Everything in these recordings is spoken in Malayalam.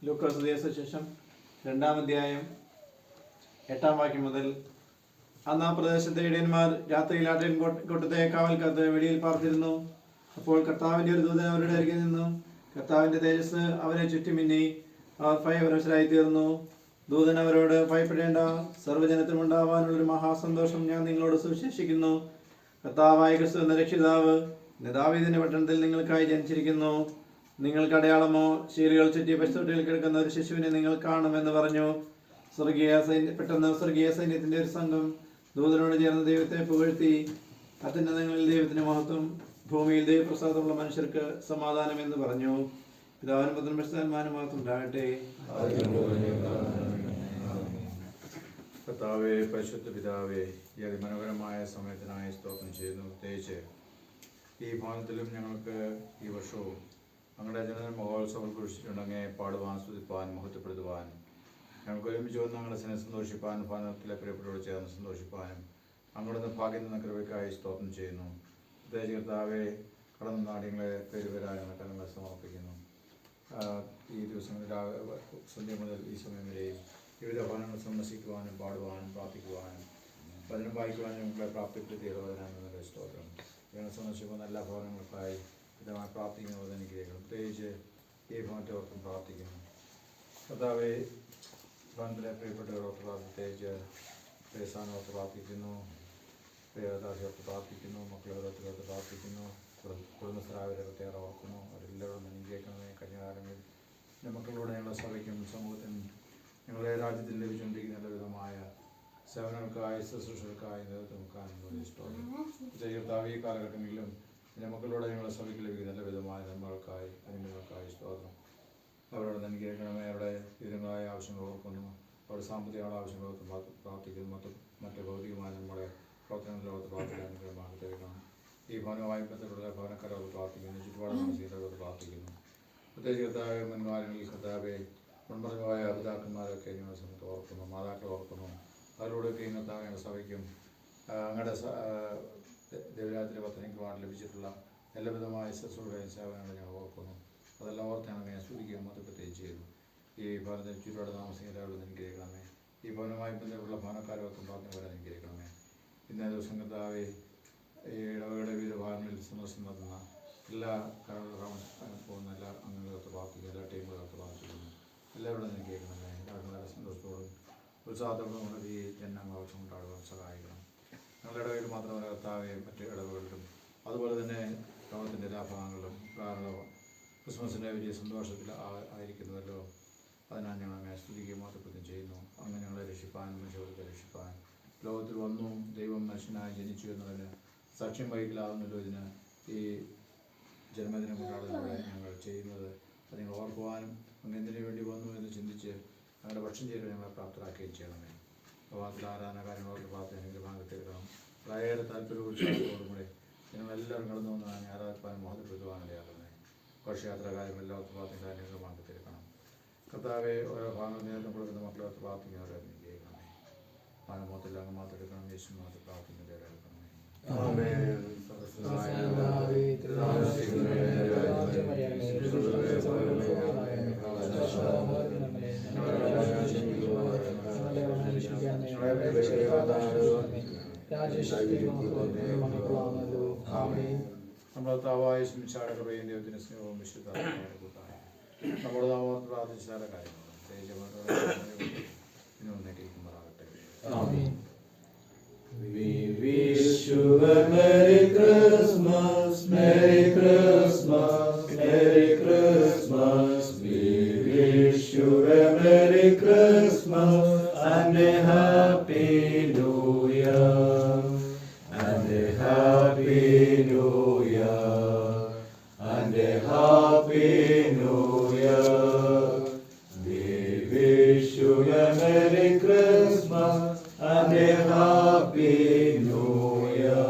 ലൂക്കോസ് സുവിശേഷം 2-ാം അധ്യായം 8-ാം വാക്യം മുതൽ. അന്ന് ആ പ്രദേശത്തെ ഇടയന്മാർ രാത്രിയിൽ ആട്ടിൻ കൂട്ടത്തെ കാവൽക്കാത്ത് വെളിയിൽ പാർത്തിരുന്നു. അപ്പോൾ കർത്താവിന്റെ ഒരു ദൂതൻ അവരുടെ അരികിൽ നിന്നു. കർത്താവിന്റെ തേജസ് അവരെ ചുറ്റുമിന്നി. അവർ ഭയപരവശരായി തീർന്നു. ദൂതൻ അവരോട്, ഭയപ്പെടേണ്ട, സർവ്വജനത്തിനും ഉണ്ടാവാനുള്ളൊരു മഹാസന്തോഷം ഞാൻ നിങ്ങളോട് സുവിശേഷിക്കുന്നു. കർത്താവായ ക്രിസ്തു എന്ന രക്ഷിതാവ് ദാവീദിന്റെ പട്ടണത്തിൽ നിങ്ങൾക്കായി ജനിച്ചിരിക്കുന്നു. നിങ്ങൾക്ക് അടയാളമോ, ശീലുകൾ ചുറ്റി പശുത്തൊട്ടിയിൽ കിടക്കുന്ന ഒരു ശിശുവിനെ നിങ്ങൾ കാണുമെന്ന് പറഞ്ഞു. പെട്ടെന്ന് സ്വർഗീയ സൈന്യത്തിന്റെ ഒരു സംഘം ദൂതനോട് ചേർന്ന് ദൈവത്തെ പുകഴ്ത്തി, അത്യുന്നതങ്ങളിൽ ദൈവത്തിന്റെ മഹത്വം, ഭൂമിയിൽ ദൈവപ്രസാദമുള്ള മനുഷ്യർക്ക് സമാധാനം എന്ന് പറഞ്ഞു. പിതാവിനും പുത്രനും പരിശുദ്ധാത്മാവിനും മഹത്വം ഉണ്ടാകട്ടെ. കർത്താവേ, പരിശുദ്ധ പിതാവേ, ഈ അതിമനോഹരമായ സമയത്തിനായി സ്തോത്രം ചെയ്യുന്നു. പ്രത്യേകിച്ച് ഈ ഭവനത്തിലും ഞങ്ങൾക്ക് ഈ വർഷവും ഞങ്ങളുടെ ജനന മഹോത്സവം കുറിച്ചിട്ടുണ്ടെങ്കിൽ പാടുവാൻ, സ്തുതിപ്പാൻ, മഹത്വപ്പെടുത്തുവാൻ, ഞങ്ങൾക്ക് ഒരുമിച്ച് വന്ന് ഞങ്ങളുടെ സ്നേഹം സന്തോഷിപ്പാൻ, ഭവനത്തിലെ പ്രിയപ്പെട്ടവരോട് ചേർന്ന് സന്തോഷിപ്പാനും ഞങ്ങളുടെ ഭാഗ്യം നിന്ന കൃപയ്ക്കായി സ്തോത്രം ചെയ്യുന്നു. പ്രത്യേകിച്ച് കർത്താവേ, കടന്ന നാട്യങ്ങളെ പേര് വരാനുള്ള കരങ്ങളെ സമർപ്പിക്കുന്നു. ഈ ദിവസങ്ങളിൽ സന്ധ്യ മുതൽ ഈ സമയം വരെയും വിവിധ ഭവനങ്ങൾ സന്ദർശിക്കുവാനും പാടുവാനും പ്രാർത്ഥിക്കുവാനും വചനം വായിക്കുവാനും ഞങ്ങളെ പ്രാപ്തിപ്പെടുത്തിയതിനാണ് സ്തോത്രം. ഞങ്ങൾ സന്ദർശിക്കുന്ന എല്ലാ ഭവനങ്ങൾക്കായി വിധമായി പ്രാർത്ഥിക്കുന്നത് അനുഗ്രഹിക്കണം. പ്രത്യേകിച്ച് ഈ ഭവനത്തെ ഓർത്തും പ്രാർത്ഥിക്കുന്നു. കർത്താവെ, ഭവനത്തിലെ പ്രിയപ്പെട്ടവരോർത്ത് പ്രത്യേകിച്ച് സ്ഥാനോർത്ത് പ്രാർത്ഥിക്കുന്നു, പ്രിയദാസിയോർത്ത് പ്രാർത്ഥിക്കുന്നു, മക്കളോരോരുത്തരോർത്ത് പ്രാർത്ഥിക്കുന്നു, കുടുംബസ്ഥരാവരെ പ്രത്യേകം ഓർക്കുന്നു. അവരെല്ലാവരും അനുഗ്രഹിക്കണമേ. കഴിഞ്ഞ കാലങ്ങളിൽ എൻ്റെ മക്കളോട് ഞങ്ങളുടെ സഭയ്ക്കും സമൂഹത്തിനും ഞങ്ങളുടെ രാജ്യത്തിൽ ലഭിച്ചുകൊണ്ടിരിക്കുന്ന നല്ല വിധമായ സേവനങ്ങൾക്കായി ശുശ്രൂഷകൾക്കായി നേതൃത്വം വെക്കാനും ഇഷ്ടമാണ്. കർത്താവ്, ഈ കാലഘട്ടങ്ങളിലും എൻ്റെ മക്കളോട് ഞങ്ങളുടെ സഭയ്ക്ക് ലഭിക്കുന്ന നല്ല വിധമായ നന്മകൾക്കായി അനുഗ്രഹങ്ങൾക്കായി സ്തോത്രം. അവരോട് അനുഗ്രഹിക്കണമേ. അവരുടെ വിവിധങ്ങളായ ആവശ്യങ്ങൾ ഓർക്കുന്നു, അവരുടെ സാമ്പത്തികമായ ആവശ്യങ്ങളോർത്ത് പ്രാർത്ഥിക്കുന്നു. മറ്റ് ഭൗതികമായ നമ്മുടെ പ്രവർത്തനങ്ങളിലോർത്ത് പ്രാർത്ഥിക്കാൻ അനുഗ്രഹമാക്കി തരണം. ഈ ഭവനവുമായി ബന്ധപ്പെട്ട ഭവനക്കാരോട് പ്രാർത്ഥിക്കുന്നു, ചുറ്റുപാട് താമസിക്കുന്നവരോട് പ്രാർത്ഥിക്കുന്നു. പ്രത്യേകിച്ച് കർത്താവെ, മുൻകാലങ്ങളിൽ കർത്താവെ മുൻപറഞ്ഞുപോയ പിതാക്കന്മാരൊക്കെ ഞങ്ങളുടെ സമയത്ത് ഓർക്കുന്നു, മാതാക്കളെ ഓർക്കുന്നു. അതിലൂടെയൊക്കെ കർത്താവ് ഞങ്ങളുടെ സഭയ്ക്കും അങ്ങയുടെ ദേവരാത്രി പത്തനയ്ക്ക് വാർഡ് ലഭിച്ചിട്ടുള്ള എല്ലാവിധമായ ശുശ്രൂഷയും സേവനങ്ങളും ഞങ്ങൾ ഓർക്കുന്നു. അതെല്ലാം ഓർത്ത് ഞങ്ങൾ ഞാൻ സ്തുതിക്കുകയും മതപ്പെടുത്തുകയും ചെയ്തു. ഈ ഭവനത്തിൽ ചുറ്റുപാട് താമസിക്കുന്നവരോട് അനുഗ്രഹിക്കണമേ. ഈ ഭവനവുമായി ബന്ധപ്പെട്ടുള്ള ഭവനക്കാരോർത്തും പ്രാർത്ഥനവരെ അനുഗ്രഹിക്കണമേ. ഇന്നേ ദിവസം കർത്താവെ, ഈ ഇടവകയുടെ വിവിധ ഭാഗങ്ങളിൽ സന്ദർശനം നടത്തുന്ന എല്ലാ പോകുന്ന എല്ലാ അംഗങ്ങളോർത്ത് പ്രാർത്ഥിക്കുന്നു, എല്ലാ ടീമുകളോർത്ത് പ്രാർത്ഥിക്കുന്നു. എല്ലാവരോടും അനുഗ്രഹിക്കണമേ. എല്ലാവരും നല്ല സന്തോഷത്തോടും ഉത്സാഹത്തോടും നമ്മുടെ ഈ ജന്മഘോഷം ഉണ്ടാകുവാൻ സഹായിക്കണം. ഞങ്ങളുടെ ഇടവയിൽ മാത്രമല്ല കർത്താവെ, മറ്റ് ഇടവകളിലും അതുപോലെ തന്നെ ലോകത്തിൻ്റെ എല്ലാ ഭാഗങ്ങളിലും കാരണം ക്രിസ്മസിൻ്റെ വലിയ സന്തോഷത്തിൽ ആയിരിക്കുന്നുവല്ലോ. അതിനാൽ ഞങ്ങൾ അങ്ങനെ സ്തുതിക്കുകയും മാത്രപ്പെടുകയും ചെയ്യുന്നു. അങ്ങനെ ഞങ്ങളെ രക്ഷിപ്പാൻ, മനുഷ്യർക്ക് രക്ഷിപ്പാൻ ലോകത്തിൽ വന്നു, ദൈവം മനുഷ്യനായി ജനിച്ചു എന്നതിന് സാക്ഷ്യം വഹിക്കലാവുന്നല്ലോ. ഇതിന് ഈ ജന്മദിനം കൊണ്ടാടുന്നതോടെ ഞങ്ങൾ ചെയ്യുന്നത് അത് നിങ്ങൾ ഓർക്കുവാനും അങ്ങ് എന്തിനു വേണ്ടി വന്നു എന്ന് ചിന്തിച്ച് ഞങ്ങളുടെ പക്ഷം ചേരുവാൻ ഞങ്ങളെ പ്രാപ്തരാക്കുകയും ചെയ്യണമേ. പ്രഭാതത്തിൽ ആരാധന കാര്യങ്ങളോട് പ്രാർത്ഥന ഭാഗത്തെടുക്കണം. വളരെയേറെ താല്പര്യത്തോടും കൂടെ ഞങ്ങളെല്ലാവരും കടന്നു വന്ന് ആരാധിപ്പാനും മഹത്വപ്പെടുത്തുവാനിടയാകണമേ. ഘോഷയാത്ര കാര്യങ്ങളെല്ലാവർക്കും പ്രാർത്ഥന കാര്യങ്ങൾ ഭാഗത്തെടുക്കണം. കർത്താവെ, ഓരോ ഭാഗങ്ങൾ നേതൃത്വം കൊടുക്കുന്ന മക്കളോട് പ്രാർത്ഥിക്കുന്നവരെ അനുഗ്രഹിക്കണമേ. മാനമോത്തിൽ അങ്ങ് മാത്രം യേശു മാത്രം പ്രാർത്ഥിക്കുന്നവരെ എടുക്കണമേ. നമ്മുടെ താവായ ശിമിച്ചാടെ കൃപയും ദൈവത്തിൻ്റെ സ്നേഹവും വിശുദ്ധ നമ്മുടെ താമോത്ത് പ്രാർത്ഥിച്ച കാര്യങ്ങളും ഒന്നേറ്റിരിക്കുമ്പോഴാകട്ടെ. We wish you a Merry Christmas, Merry Christmas, Merry Christmas. We wish you a Merry Christmas and a Happy New Year, and a Happy New Year, and a Happy New Year. We wish you a Merry Christmas and a Happy New Year.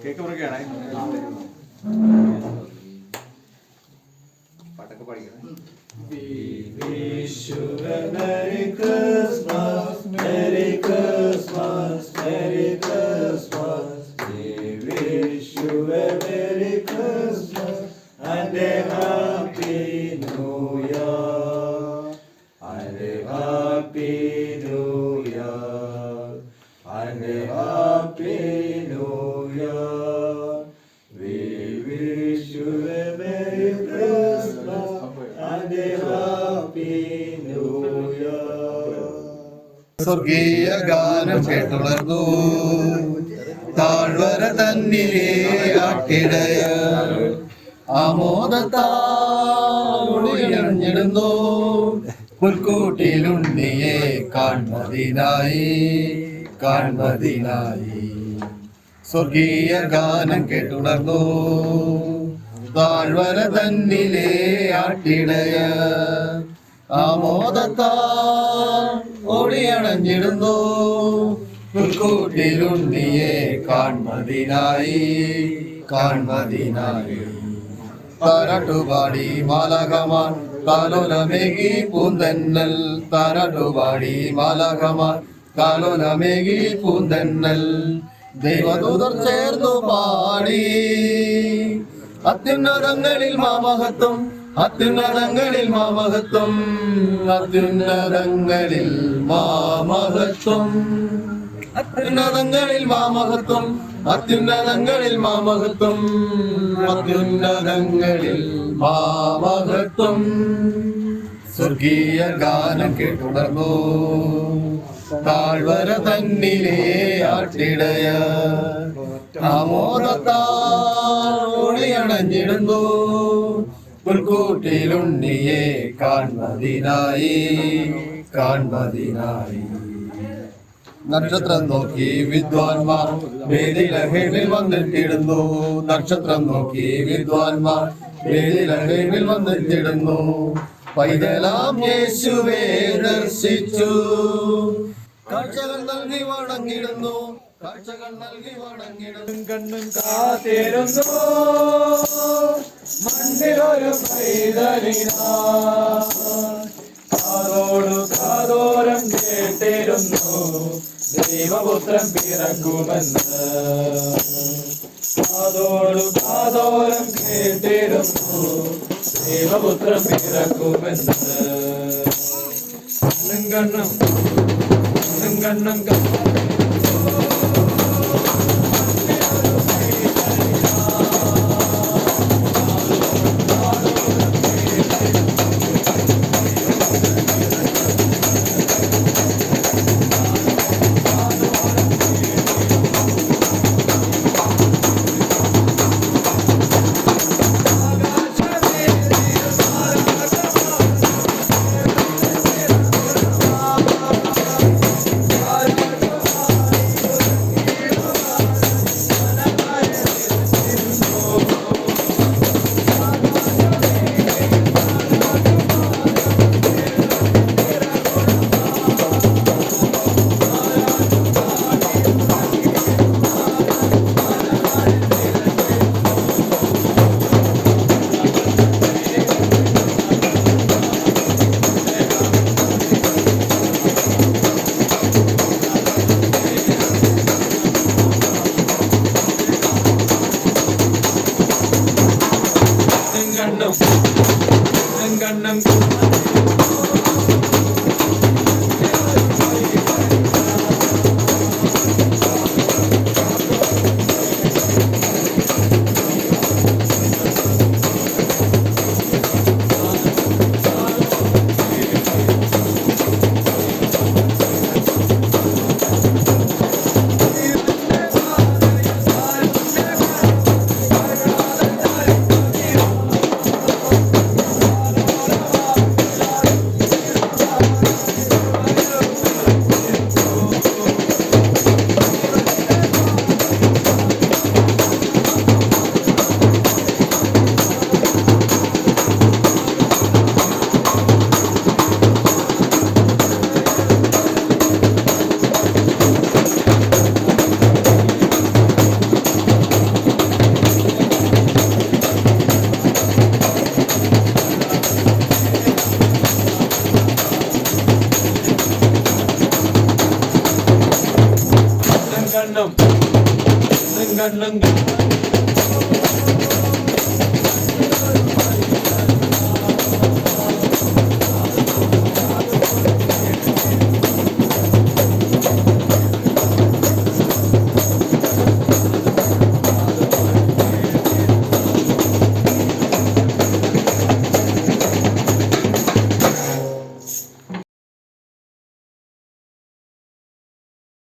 Cake മുറിക്കുകയാണേ. പാട്ടൊക്കെ പഠിക്കണേ. We wish you a Merry Christmas, Merry Christmas, Merry Christmas. We wish you a Merry Christmas and a Happy New Year, and a Happy New Year, and a Happy New Year. We wish you a Merry Christmas and a Happy New Year. സ്വർഗീയ ഗാനം കേട്ടുണർന്നു താഴ്വര തന്നിലെ ആട്ടിടയ ആമോദത്താളിടുന്നു പുൽക്കൂട്ടിലുണ്ണിയെ കാൺമതിനായി കാൺമതിനായി. സ്വർഗീയ ഗാനം കേട്ടുണർന്നു താഴ്വര തന്നിലെ ആട്ടിടയ ആമോദത്താൽ ഓടിയണഞ്ഞിടുന്നു പുൽക്കൂട്ടിലുണ്ണിയെ കാൺമതിനായി കാൺമതിനായി. താരാട്ടുപാടി മാലാഖമാർ താലോലമേകി പൂന്തന്നൽ, താരാട്ടുപാടി മാലാഖമാർ താലോലമേകി പൂന്തന്നൽ. ദൈവദൂതർ ചേർന്നു പാടി അത്യുന്നതങ്ങളിൽ മാമഹത്വം, അത്യുന്നതങ്ങളിൽ മാമഹത്വം, അത്യുന്നതങ്ങളിൽ മാമഹത്വം, അത്യുന്നതങ്ങളിൽ മാമഹത്വം, അത്യുന്നതങ്ങളിൽ മാമഹത്വം, അത്യുന്നതങ്ങളിൽ മാമഹത്വം. സ്വർഗീയ ഗാനം കേട്ടുണർന്നു താഴ്വര തന്നിലേ ആട്ടിടയ ആമോദത്താണഞ്ഞിടുന്നു പുൽക്കൂട്ടിലുണ്ണിയെ കാൺമതിനായി, കാൺമതിനായി. നക്ഷത്രം നോക്കി വിദ്വാൻമാർ വേദിലഹേമിൽ വന്നിട്ടിടുന്നു, നക്ഷത്രം നോക്കി വിദ്വാൻമാർ വേദിലഹേമിൽ വന്നിട്ടിടുന്നു. പൈതലാം യേശുവേ ദർശിച്ചു കാഴ്ചകൾ നൽകി വണങ്ങിടുന്നു, കാഴ്ചകൾ നൽകി വണങ്ങിടുന്നു. കണ്ണും കാത്തിരുന്നു മണ്ണിലൊരു പൈതലിനാ, കാതോടു കാതോരം കേട്ടിരുന്നു ദൈവപുത്രൻ പിറക്കുമെന്ന്, കാതോടു കാതോരം കേട്ടിരുന്നു ദൈവപുത്രൻ പിറക്കുമെന്ന്. കണ്ണും കണ്ണും കണ്ണും